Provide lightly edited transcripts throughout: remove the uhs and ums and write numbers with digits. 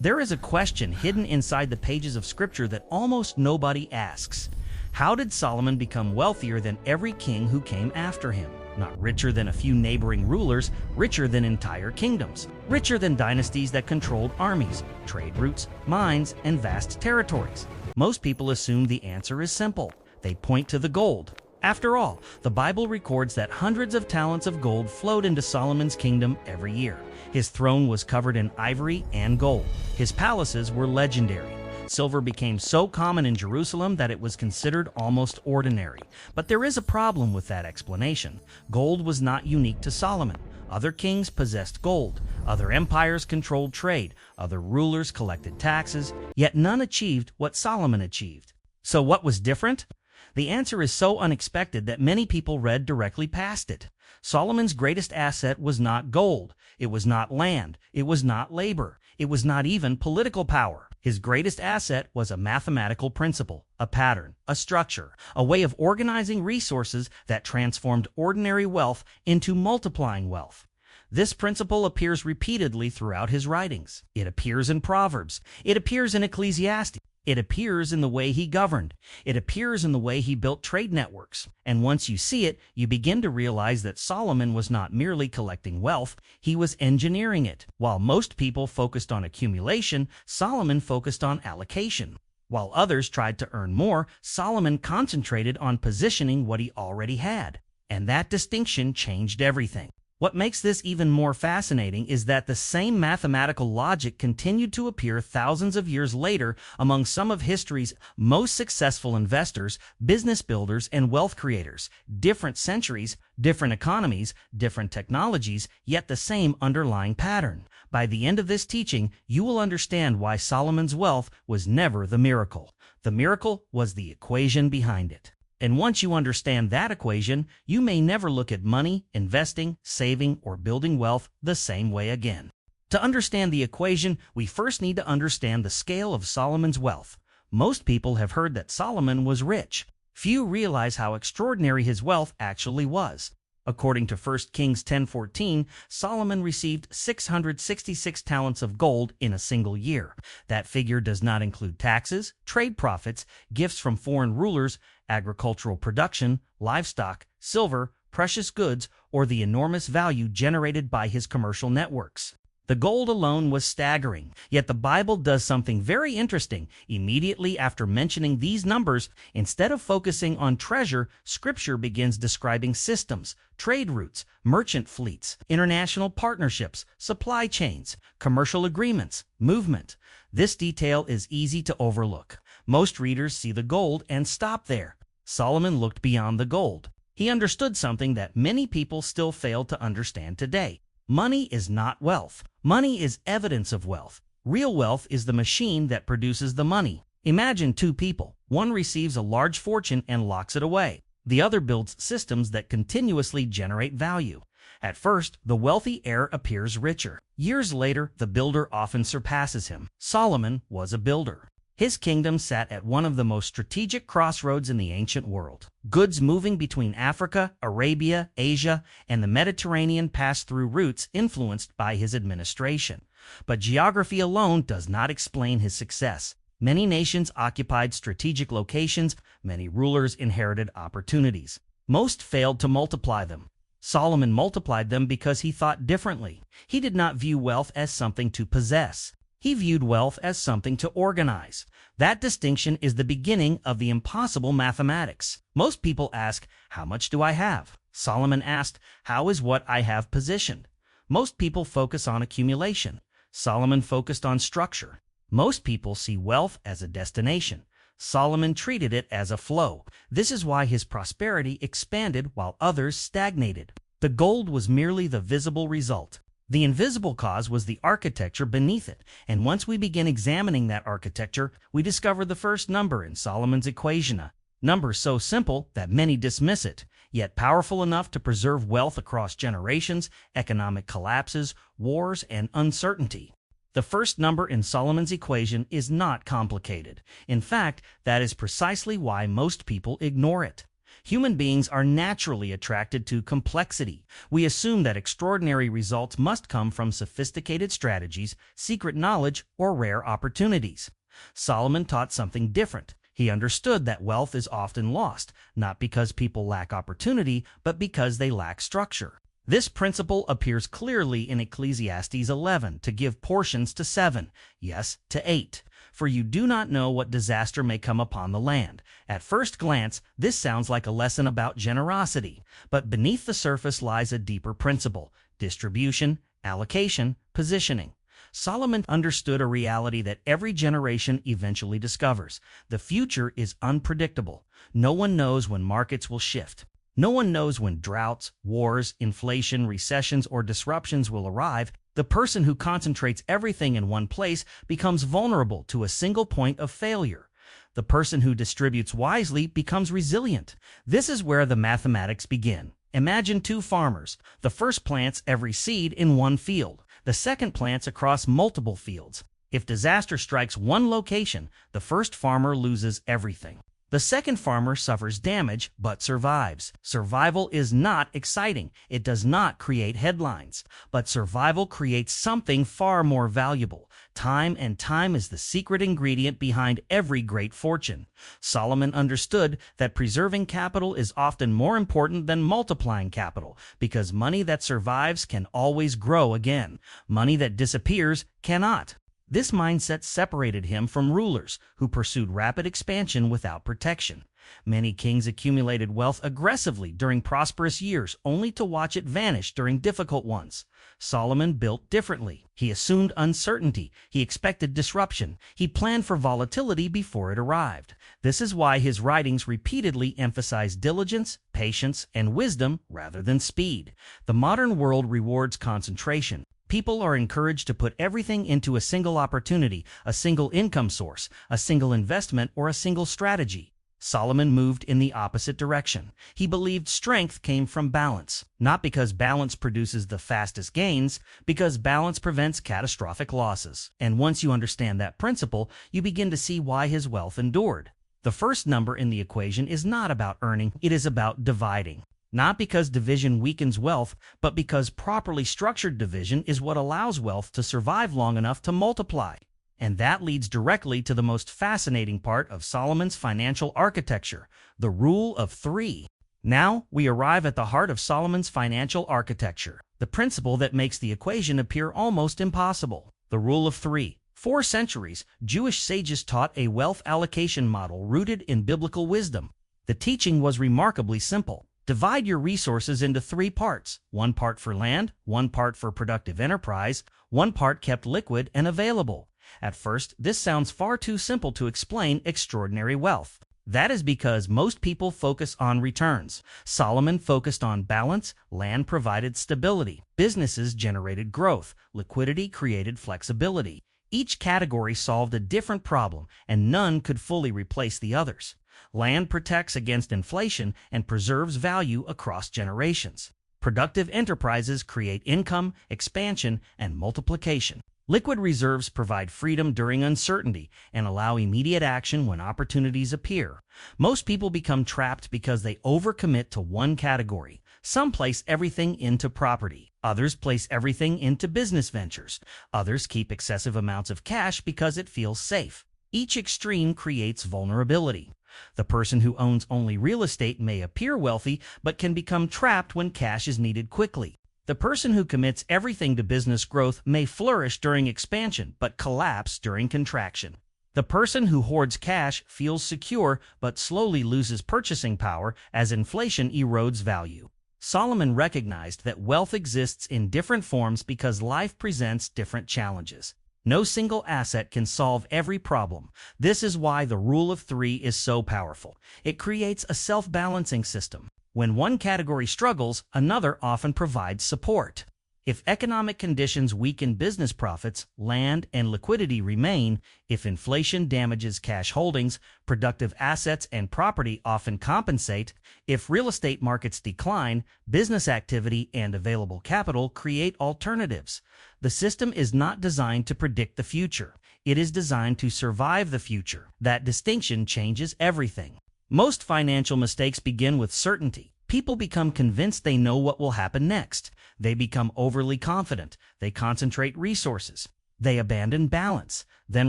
There is a question hidden inside the pages of Scripture that almost nobody asks. How did Solomon become wealthier than every king who came after him? Not richer than a few neighboring rulers, richer than entire kingdoms, richer than dynasties that controlled armies, trade routes, mines, and vast territories. Most people assume the answer is simple. They point to the gold. After all, the Bible records that hundreds of talents of gold flowed into Solomon's kingdom every year. His throne was covered in ivory and gold. His palaces were legendary. Silver became so common in Jerusalem that it was considered almost ordinary. But there is a problem with that explanation. Gold was not unique to Solomon. Other kings possessed gold. Other empires controlled trade. Other rulers collected taxes. Yet none achieved what Solomon achieved. So what was different? The answer is so unexpected that many people read directly past it. Solomon's greatest asset was not gold. It was not land. It was not labor. It was not even political power. His greatest asset was a mathematical principle, a pattern, a structure, a way of organizing resources that transformed ordinary wealth into multiplying wealth. This principle appears repeatedly throughout his writings. It appears in Proverbs. It appears in Ecclesiastes. It appears in the way he governed. It appears in the way he built trade networks. And once you see it, you begin to realize that Solomon was not merely collecting wealth, he was engineering it. While most people focused on accumulation, Solomon focused on allocation. While others tried to earn more, Solomon concentrated on positioning what he already had. And that distinction changed everything. What makes this even more fascinating is that the same mathematical logic continued to appear thousands of years later among some of history's most successful investors, business builders, and wealth creators. Different centuries, different economies, different technologies, yet the same underlying pattern. By the end of this teaching, you will understand why Solomon's wealth was never the miracle. The miracle was the equation behind it. And once you understand that equation, you may never look at money, investing, saving, or building wealth the same way again. To understand the equation, we first need to understand the scale of Solomon's wealth. Most people have heard that Solomon was rich. Few realize how extraordinary his wealth actually was. According to 1 Kings 10:14, Solomon received 666 talents of gold in a single year. That figure does not include taxes, trade profits, gifts from foreign rulers, agricultural production, livestock, silver, precious goods, or the enormous value generated by his commercial networks. The gold alone was staggering, yet the Bible does something very interesting. Immediately after mentioning these numbers, instead of focusing on treasure, Scripture begins describing systems, trade routes, merchant fleets, international partnerships, supply chains, commercial agreements, movement. This detail is easy to overlook. Most readers see the gold and stop there. Solomon looked beyond the gold. He understood something that many people still fail to understand today. Money is not wealth. Money is evidence of wealth. Real wealth is the machine that produces the money. Imagine two people. One receives a large fortune and locks it away. The other builds systems that continuously generate value. At first, the wealthy heir appears richer. Years later, the builder often surpasses him. Solomon was a builder. His kingdom sat at one of the most strategic crossroads in the ancient world. Goods moving between Africa, Arabia, Asia, and the Mediterranean passed through routes influenced by his administration. But geography alone does not explain his success. Many nations occupied strategic locations, many rulers inherited opportunities. Most failed to multiply them. Solomon multiplied them because he thought differently. He did not view wealth as something to possess. He viewed wealth as something to organize. That distinction is the beginning of the impossible mathematics. Most people ask, how much do I have? Solomon asked, how is what I have positioned? Most people focus on accumulation. Solomon focused on structure. Most people see wealth as a destination. Solomon treated it as a flow. This is why his prosperity expanded while others stagnated. The gold was merely the visible result. The invisible cause was the architecture beneath it, and once we begin examining that architecture, we discover the first number in Solomon's equation, a number so simple that many dismiss it, yet powerful enough to preserve wealth across generations, economic collapses, wars, and uncertainty. The first number in Solomon's equation is not complicated. In fact, that is precisely why most people ignore it. Human beings are naturally attracted to complexity. We assume that extraordinary results must come from sophisticated strategies, secret knowledge, or rare opportunities. Solomon taught something different. He understood that wealth is often lost, not because people lack opportunity, but because they lack structure. This principle appears clearly in Ecclesiastes 11, to give portions to 7, yes, to 8. For you do not know what disaster may come upon the land. At first glance, this sounds like a lesson about generosity, but beneath the surface lies a deeper principle: distribution, allocation, positioning. Solomon understood a reality that every generation eventually discovers. The future is unpredictable. No one knows when markets will shift. No one knows when droughts, wars, inflation, recessions, or disruptions will arrive. The person who concentrates everything in one place becomes vulnerable to a single point of failure. The person who distributes wisely becomes resilient. This is where the mathematics begin. Imagine two farmers. The first plants every seed in one field. The second plants across multiple fields. If disaster strikes one location, the first farmer loses everything. The second farmer suffers damage but survives. Survival is not exciting. It does not create headlines. But survival creates something far more valuable. Time, and time is the secret ingredient behind every great fortune. Solomon understood that preserving capital is often more important than multiplying capital, because money that survives can always grow again. Money that disappears cannot. This mindset separated him from rulers who pursued rapid expansion without protection. Many kings accumulated wealth aggressively during prosperous years, only to watch it vanish during difficult ones. Solomon built differently. He assumed uncertainty. He expected disruption. He planned for volatility before it arrived. This is why his writings repeatedly emphasize diligence, patience, and wisdom rather than speed. The modern world rewards concentration. People are encouraged to put everything into a single opportunity, a single income source, a single investment, or a single strategy. Solomon moved in the opposite direction. He believed strength came from balance, not because balance produces the fastest gains, because balance prevents catastrophic losses. And once you understand that principle, you begin to see why his wealth endured. The first number in the equation is not about earning, it is about dividing. Not because division weakens wealth, but because properly structured division is what allows wealth to survive long enough to multiply. And that leads directly to the most fascinating part of Solomon's financial architecture, the Rule of Three. Now, we arrive at the heart of Solomon's financial architecture, the principle that makes the equation appear almost impossible. The Rule of Three. For centuries, Jewish sages taught a wealth allocation model rooted in biblical wisdom. The teaching was remarkably simple. Divide your resources into 3 parts: 1 part for land, 1 part for productive enterprise, 1 part kept liquid and available. At first, this sounds far too simple to explain extraordinary wealth. That is because most people focus on returns. Solomon focused on balance. Land provided stability. Businesses generated growth. Liquidity created flexibility. Each category solved a different problem, and none could fully replace the others. Land protects against inflation and preserves value across generations. Productive enterprises create income, expansion, and multiplication. Liquid reserves provide freedom during uncertainty and allow immediate action when opportunities appear. Most people become trapped because they overcommit to one category. Some place everything into property. Others place everything into business ventures. Others keep excessive amounts of cash because it feels safe. Each extreme creates vulnerability. The person who owns only real estate may appear wealthy, but can become trapped when cash is needed quickly. The person who commits everything to business growth may flourish during expansion, but collapse during contraction. The person who hoards cash feels secure, but slowly loses purchasing power as inflation erodes value. Solomon recognized that wealth exists in different forms because life presents different challenges. No single asset can solve every problem. This is why the Rule of Three is so powerful. It creates a self-balancing system. When one category struggles, another often provides support. If economic conditions weaken business profits, land and liquidity remain. If inflation damages cash holdings, productive assets and property often compensate. If real estate markets decline, business activity and available capital create alternatives. The system is not designed to predict the future. It is designed to survive the future. That distinction changes everything. Most financial mistakes begin with certainty. People become convinced they know what will happen next. They become overly confident. They concentrate resources. They abandon balance. Then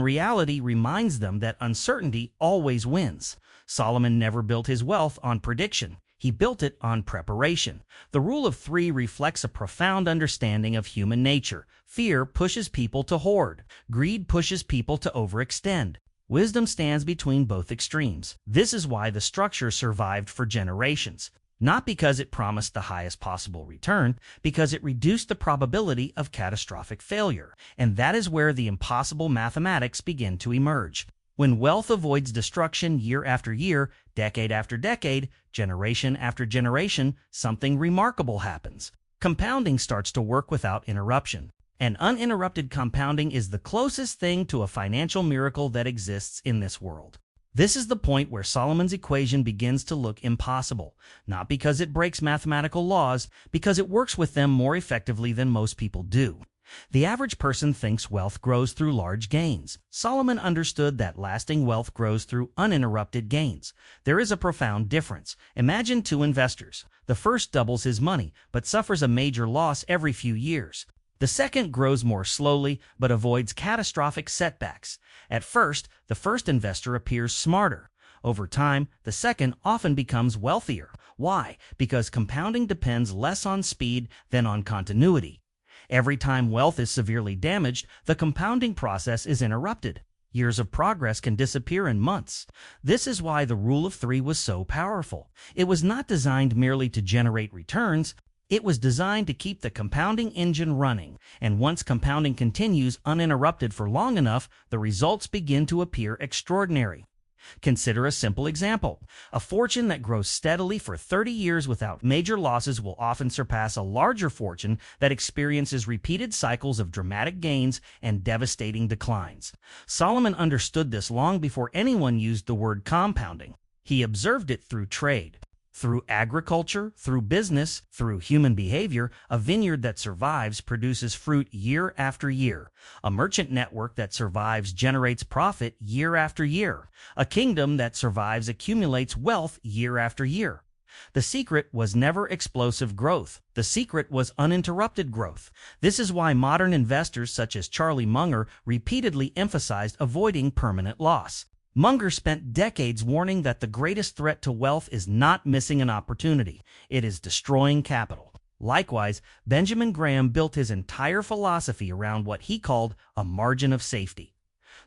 reality reminds them that uncertainty always wins. Solomon never built his wealth on prediction. He built it on preparation. The rule of three reflects a profound understanding of human nature. Fear pushes people to hoard. Greed pushes people to overextend. Wisdom stands between both extremes. This is why the structure survived for generations. Not because it promised the highest possible return, because it reduced the probability of catastrophic failure. And that is where the impossible mathematics begin to emerge. When wealth avoids destruction year after year, decade after decade, generation after generation, something remarkable happens. Compounding starts to work without interruption. And uninterrupted compounding is the closest thing to a financial miracle that exists in this world. This is the point where Solomon's equation begins to look impossible, not because it breaks mathematical laws, because it works with them more effectively than most people do. The average person thinks wealth grows through large gains. Solomon understood that lasting wealth grows through uninterrupted gains. There is a profound difference. Imagine two investors. The first doubles his money, but suffers a major loss every few years. The second grows more slowly, but avoids catastrophic setbacks. At first, the first investor appears smarter. Over time, the second often becomes wealthier. Why? Because compounding depends less on speed than on continuity. Every time wealth is severely damaged, the compounding process is interrupted. Years of progress can disappear in months. This is why the rule of three was so powerful. It was not designed merely to generate returns. It was designed to keep the compounding engine running, and once compounding continues uninterrupted for long enough, the results begin to appear extraordinary. Consider a simple example. A fortune that grows steadily for 30 years without major losses will often surpass a larger fortune that experiences repeated cycles of dramatic gains and devastating declines. Solomon understood this long before anyone used the word compounding. He observed it through trade. Through agriculture, through business, through human behavior, a vineyard that survives produces fruit year after year. A merchant network that survives generates profit year after year. A kingdom that survives accumulates wealth year after year. The secret was never explosive growth. The secret was uninterrupted growth. This is why modern investors such as Charlie Munger repeatedly emphasized avoiding permanent loss. Munger spent decades warning that the greatest threat to wealth is not missing an opportunity, it is destroying capital. Likewise, Benjamin Graham built his entire philosophy around what he called a margin of safety.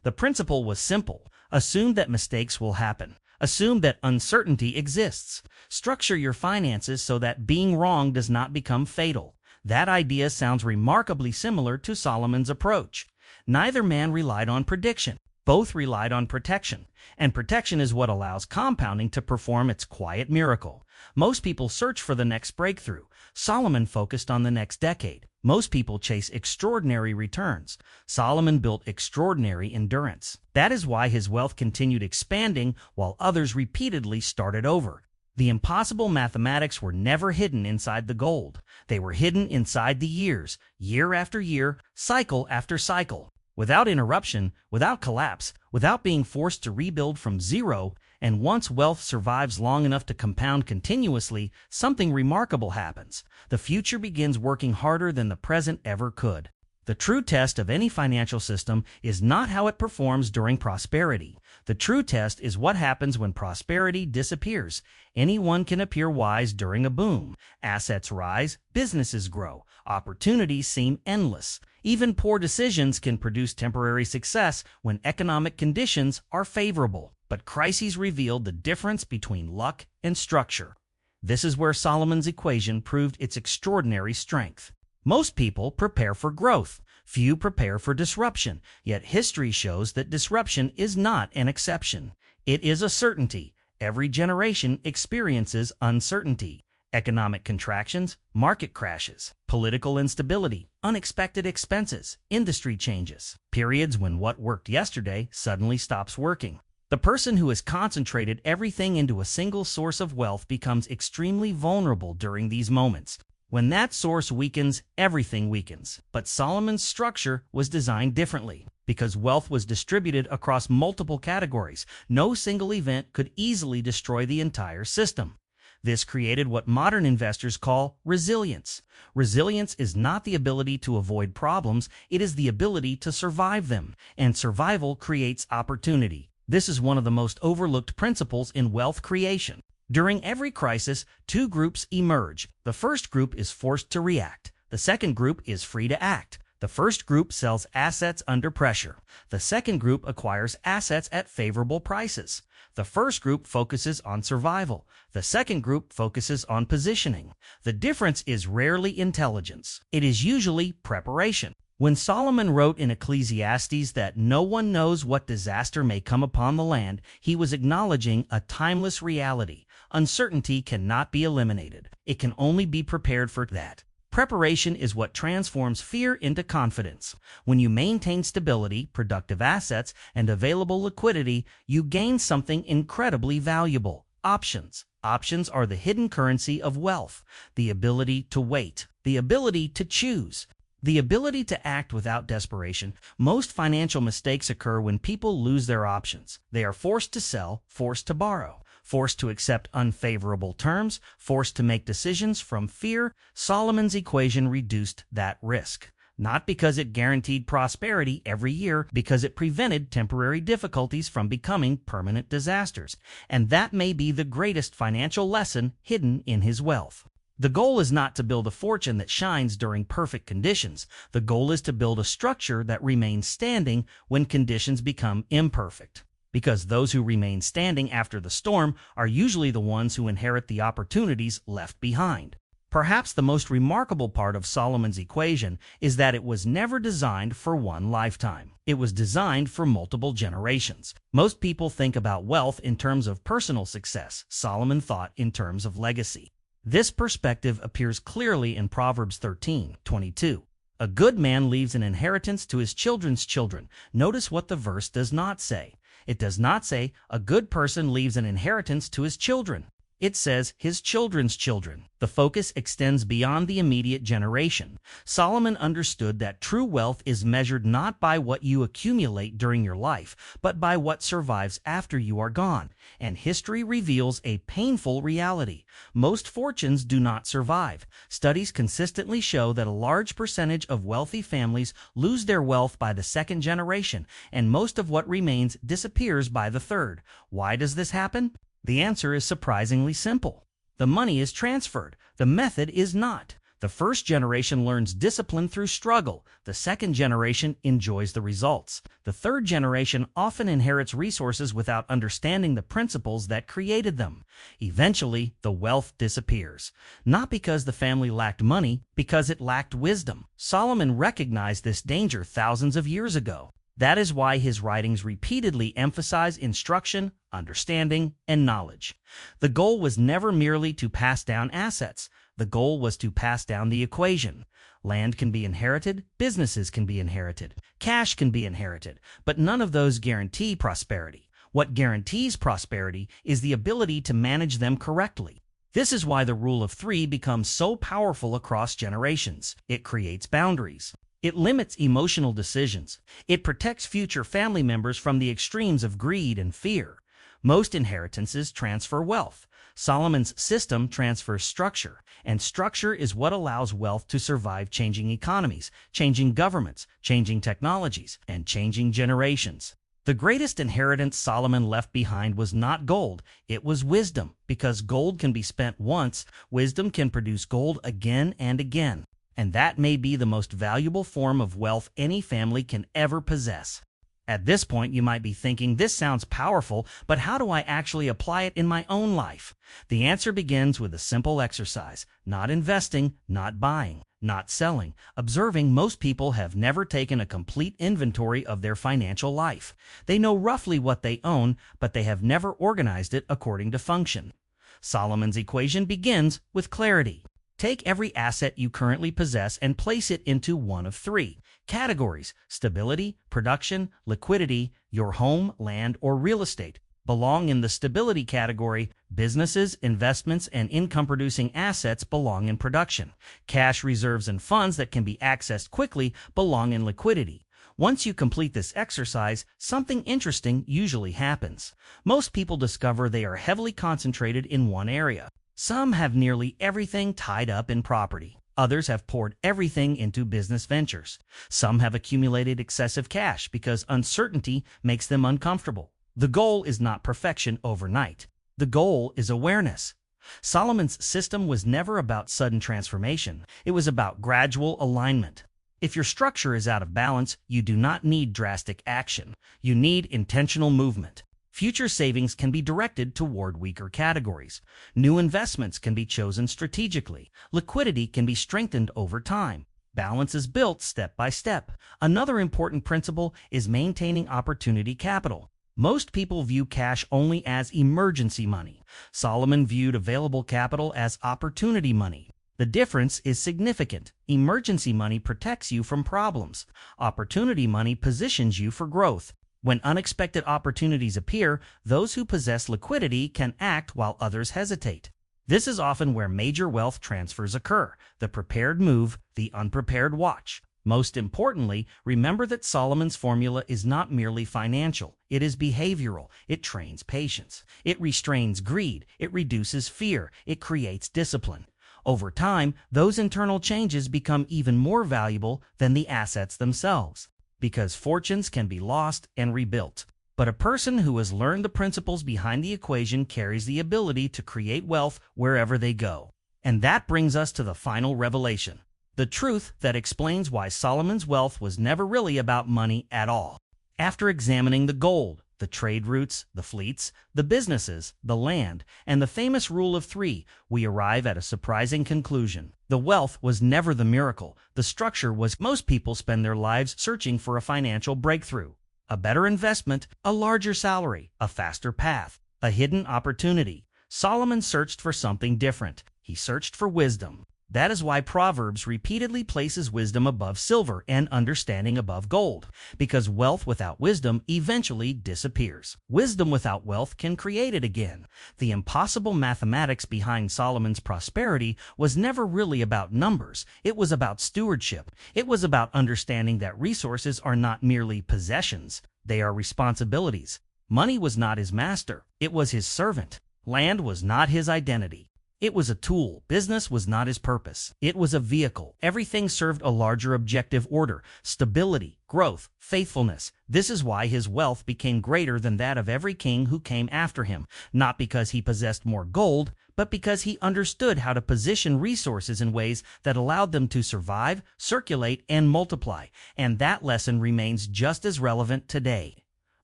The principle was simple: assume that mistakes will happen. Assume that uncertainty exists. Structure your finances so that being wrong does not become fatal. That idea sounds remarkably similar to Solomon's approach. Neither man relied on prediction. Both relied on protection, and protection is what allows compounding to perform its quiet miracle. Most people search for the next breakthrough. Solomon focused on the next decade. Most people chase extraordinary returns. Solomon built extraordinary endurance. That is why his wealth continued expanding while others repeatedly started over. The impossible mathematics were never hidden inside the gold. They were hidden inside the years, year after year, cycle after cycle. Without interruption, without collapse, without being forced to rebuild from zero, and once wealth survives long enough to compound continuously, something remarkable happens. The future begins working harder than the present ever could. The true test of any financial system is not how it performs during prosperity. The true test is what happens when prosperity disappears. Anyone can appear wise during a boom. Assets rise, businesses grow, opportunities seem endless. Even poor decisions can produce temporary success when economic conditions are favorable. But crises reveal the difference between luck and structure. This is where Solomon's equation proved its extraordinary strength. Most people prepare for growth. Few prepare for disruption. Yet history shows that disruption is not an exception. It is a certainty. Every generation experiences uncertainty. Economic contractions, market crashes, political instability, unexpected expenses, industry changes, periods when what worked yesterday suddenly stops working. The person who has concentrated everything into a single source of wealth becomes extremely vulnerable during these moments. When that source weakens, everything weakens. But Solomon's structure was designed differently. Because wealth was distributed across multiple categories, no single event could easily destroy the entire system. This created what modern investors call resilience. Resilience is not the ability to avoid problems, it is the ability to survive them. And survival creates opportunity. This is one of the most overlooked principles in wealth creation. During every crisis, two groups emerge. The first group is forced to react. The second group is free to act. The first group sells assets under pressure. The second group acquires assets at favorable prices. The first group focuses on survival. The second group focuses on positioning. The difference is rarely intelligence. It is usually preparation. When Solomon wrote in Ecclesiastes that no one knows what disaster may come upon the land, he was acknowledging a timeless reality. Uncertainty cannot be eliminated. It can only be prepared for that. Preparation is what transforms fear into confidence. When you maintain stability, productive assets, and available liquidity, you gain something incredibly valuable: options. Options are the hidden currency of wealth. The ability to wait, the ability to choose, the ability to act without desperation. Most financial mistakes occur when people lose their options. They are forced to sell, forced to borrow, forced to accept unfavorable terms, forced to make decisions from fear. Solomon's equation reduced that risk. Not because it guaranteed prosperity every year, because it prevented temporary difficulties from becoming permanent disasters. And that may be the greatest financial lesson hidden in his wealth. The goal is not to build a fortune that shines during perfect conditions. The goal is to build a structure that remains standing when conditions become imperfect. Because those who remain standing after the storm are usually the ones who inherit the opportunities left behind. Perhaps the most remarkable part of Solomon's equation is that it was never designed for one lifetime. It was designed for multiple generations. Most people think about wealth in terms of personal success. Solomon thought in terms of legacy. This perspective appears clearly in Proverbs 13:22. A good man leaves an inheritance to his children's children. Notice what the verse does not say. It does not say a good person leaves an inheritance to his children. It says his children's children. The focus extends beyond the immediate generation. Solomon understood that true wealth is measured not by what you accumulate during your life, but by what survives after you are gone. And history reveals a painful reality. Most fortunes do not survive. Studies consistently show that a large percentage of wealthy families lose their wealth by the second generation, and most of what remains disappears by the third. Why does this happen? The answer is surprisingly simple. The money is transferred. The method is not. The first generation learns discipline through struggle. The second generation enjoys the results. The third generation often inherits resources without understanding the principles that created them. Eventually, the wealth disappears. Not because the family lacked money, because it lacked wisdom. Solomon recognized this danger thousands of years ago. That is why his writings repeatedly emphasize instruction, understanding, and knowledge. The goal was never merely to pass down assets. The goal was to pass down the equation. Land can be inherited, businesses can be inherited, cash can be inherited, but none of those guarantee prosperity. What guarantees prosperity is the ability to manage them correctly. This is why the rule of three becomes so powerful across generations. It creates boundaries. It limits emotional decisions. It protects future family members from the extremes of greed and fear. Most inheritances transfer wealth. Solomon's system transfers structure, and structure is what allows wealth to survive changing economies, changing governments, changing technologies, and changing generations. The greatest inheritance Solomon left behind was not gold, it was wisdom. Because gold can be spent once, wisdom can produce gold again and again. And that may be the most valuable form of wealth any family can ever possess. At this point, you might be thinking, this sounds powerful, but how do I actually apply it in my own life? The answer begins with a simple exercise: not investing, not buying, not selling. Observing. Most people have never taken a complete inventory of their financial life. They know roughly what they own, but they have never organized it according to function. Solomon's equation begins with clarity. Take every asset you currently possess and place it into one of three categories: stability, production, liquidity, your home, land, or real estate. belong in the stability category. Businesses, investments, and income-producing assets belong in production. Cash reserves and funds that can be accessed quickly belong in liquidity. Once you complete this exercise, something interesting usually happens. Most people discover they are heavily concentrated in one area. Some have nearly everything tied up in property. Others have poured everything into business ventures. Some have accumulated excessive cash because uncertainty makes them uncomfortable. The goal is not perfection overnight. The goal is awareness. Solomon's system was never about sudden transformation. It was about gradual alignment. If your structure is out of balance, you do not need drastic action. You need intentional movement. Future savings can be directed toward weaker categories. New investments can be chosen strategically. Liquidity can be strengthened over time. Balance is built step by step. Another important principle is maintaining opportunity capital. Most people view cash only as emergency money. Solomon viewed available capital as opportunity money. The difference is significant. Emergency money protects you from problems. Opportunity money positions you for growth. When unexpected opportunities appear, those who possess liquidity can act while others hesitate. This is often where major wealth transfers occur: the prepared move, the unprepared watch. Most importantly, remember that Solomon's formula is not merely financial. It is behavioral. It trains patience. It restrains greed. It reduces fear. It creates discipline. Over time, those internal changes become even more valuable than the assets themselves, because fortunes can be lost and rebuilt. But a person who has learned the principles behind the equation carries the ability to create wealth wherever they go. And that brings us to the final revelation, the truth that explains why Solomon's wealth was never really about money at all. After examining the gold, the trade routes, the fleets, the businesses, the land, and the famous rule of three, we arrive at a surprising conclusion. The wealth was never the miracle. The structure was. Most people spend their lives searching for a financial breakthrough, a better investment, a larger salary, a faster path, a hidden opportunity. Solomon searched for something different. He searched for wisdom. That is why Proverbs repeatedly places wisdom above silver and understanding above gold, because wealth without wisdom eventually disappears. Wisdom without wealth can create it again. The impossible mathematics behind Solomon's prosperity was never really about numbers. It was about stewardship. It was about understanding that resources are not merely possessions. They are responsibilities. Money was not his master. It was his servant. Land was not his identity. It was a tool. Business was not his purpose. It was a vehicle. Everything served a larger objective order: stability, growth, faithfulness. This is why his wealth became greater than that of every king who came after him, not because he possessed more gold, but because he understood how to position resources in ways that allowed them to survive, circulate, and multiply. And that lesson remains just as relevant today.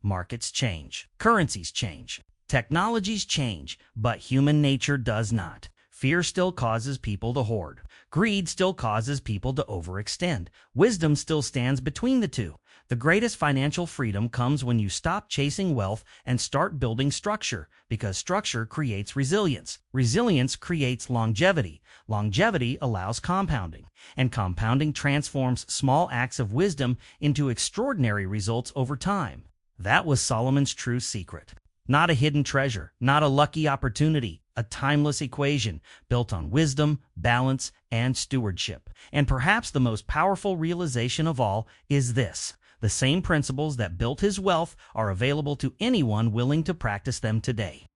Markets change. Currencies change. Technologies change, but human nature does not. Fear still causes people to hoard. Greed still causes people to overextend. Wisdom still stands between the two. The greatest financial freedom comes when you stop chasing wealth and start building structure, because structure creates resilience. Resilience creates longevity. Longevity allows compounding, and compounding transforms small acts of wisdom into extraordinary results over time. That was Solomon's true secret. Not a hidden treasure, not a lucky opportunity, a timeless equation built on wisdom, balance, and stewardship. And perhaps the most powerful realization of all is this: the same principles that built his wealth are available to anyone willing to practice them today.